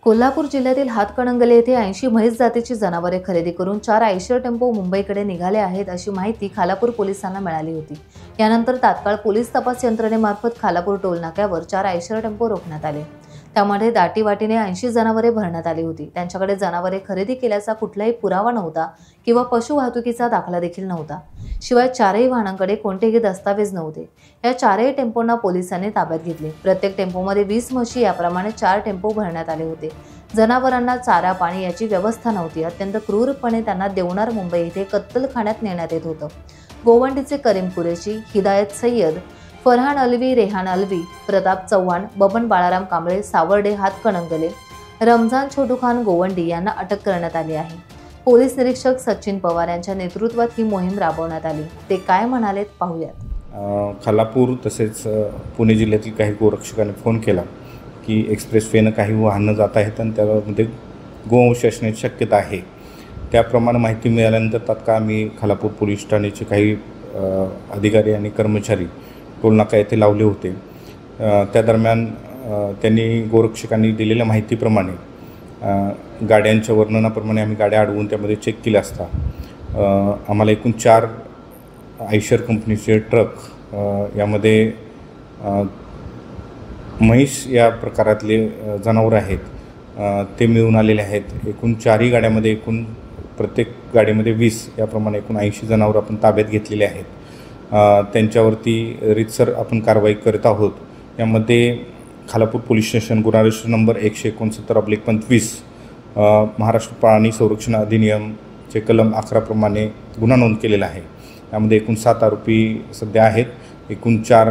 कोल्हापूर जिल्ह्यातील हातकणंगले येथे 80 म्हैस जातीची जनावरे खरेदी करून 4 आयशर टेम्पो मुंबईकडे निघाले आहेत अशी माहिती खालापूर पोलिसांना मिळाली होती। यानंतर तात्काळ पोलीस तपास यंत्रणेमार्फत खालापूर टोल नाक्यावर 4 आयशर टेम्पो रोखण्यात आले। त्यामध्ये दाटीवाटीने 80 जनावरे भरण्यात आली होती। त्यांच्याकडे जनावरे खरेदी केल्याचा कुठलाही पुरावा नव्हता किंवा पशु वाहतुकीचा दाखला देखील नव्हता। शिवाय चारही वाहनांकडे कोणतेही दस्तावेज नव्हते। या चारही टेम्पोंना पोलिसांनी ताब्यात घेतले। प्रत्येक टेम्पोमध्ये 20 म्हशी याप्रमाणे 4 टेम्पो भरण्यात आले होते। जनावरांना चारा पाणी याची व्यवस्था नव्हती। अत्यंत क्रूरपणे त्यांना देवनार मुंबई येथे कत्तलखान्यात नेण्यात येत होतं। गोवंडीचे करीम कुरेशी, हिदायत सय्यद, फरहान अलवी, रेहान अलवी, प्रताप चव्हाण, बबन बाळाराम कांबळे, सावर्डे हातकणंगले, रमजान छोटू खान गोवंडी यांना अटक करण्यात आली आहे। पोलीस निरीक्षक सचिन पवार यांच्या नेतृत्वात ही मोहीम राबवण्यात आली। ते काय म्हणालेत पाहूयात। खालापूर तसेच पुणे जिल्ह्यातील काही गोरक्षकांनी फोन केला की एक्सप्रेसवेनं काही वाहनं जात आहेत आणि त्यामध्ये गोवंश असण्याची शक्यता आहे। त्याप्रमाणे माहिती मिळाल्यानंतर तात्काळ आम्ही खालापूर पोलीस ठाण्याचे काही अधिकारी आणि कर्मचारी टोलनाका येथे लावले होते। त्या दरम्यान त्यांनी गोरक्षकांनी दिलेल्या माहितीप्रमाणे गाड्यांच्या वर्णनाप्रमाणे आम्ही गाड्या अडवून त्यामध्ये चेक केल्या असता आम्हाला एकूण 4 आयशर कंपनीचे ट्रक यामध्ये म्हैस या प्रकारातले जनावर आहेत ते मिळून आलेले आहेत। एकूण 4ही गाड्यामध्ये एकूण प्रत्येक गाडीमध्ये 20 याप्रमाणे एकूण 80 जनावर आपण ताब्यात घेतलेले आहेत। त्यांच्यावरती रीतसर आपण कारवाई करत आहोत। यामध्ये खालापूर पोलीस स्टेशन गुन्हा रजिस्टर नंबर 169/25 महाराष्ट्र प्राणी संरक्षण अधिनियमचे कलम 11 प्रमाणे गुन्हा नोंद केलेला आहे। यामध्ये एकूण 7 आरोपी सध्या आहेत। एकूण 4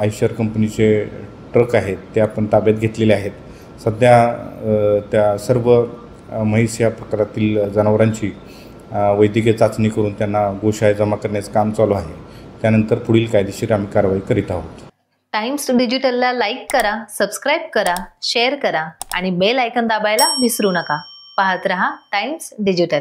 आयशर कंपनीचे ट्रक आहेत ते आपण ताब्यात घेतलेले आहेत। सध्या त्या सर्व म्हैस या प्रकारातील जनावरांची वैद्यकीय चाचणी करून त्यांना गोशाळेत जमा करण्याचं काम चालू आहे। त्यानंतर पुढील कायदेशीर आम्ही कारवाई करीत आहोत। टाइम्स डिजिटलला लाईक करा, सबस्क्राइब करा, शेअर करा आणि बेल आयकॉन दाबायला विसरू नका। पाहत रहा टाइम्स डिजिटल।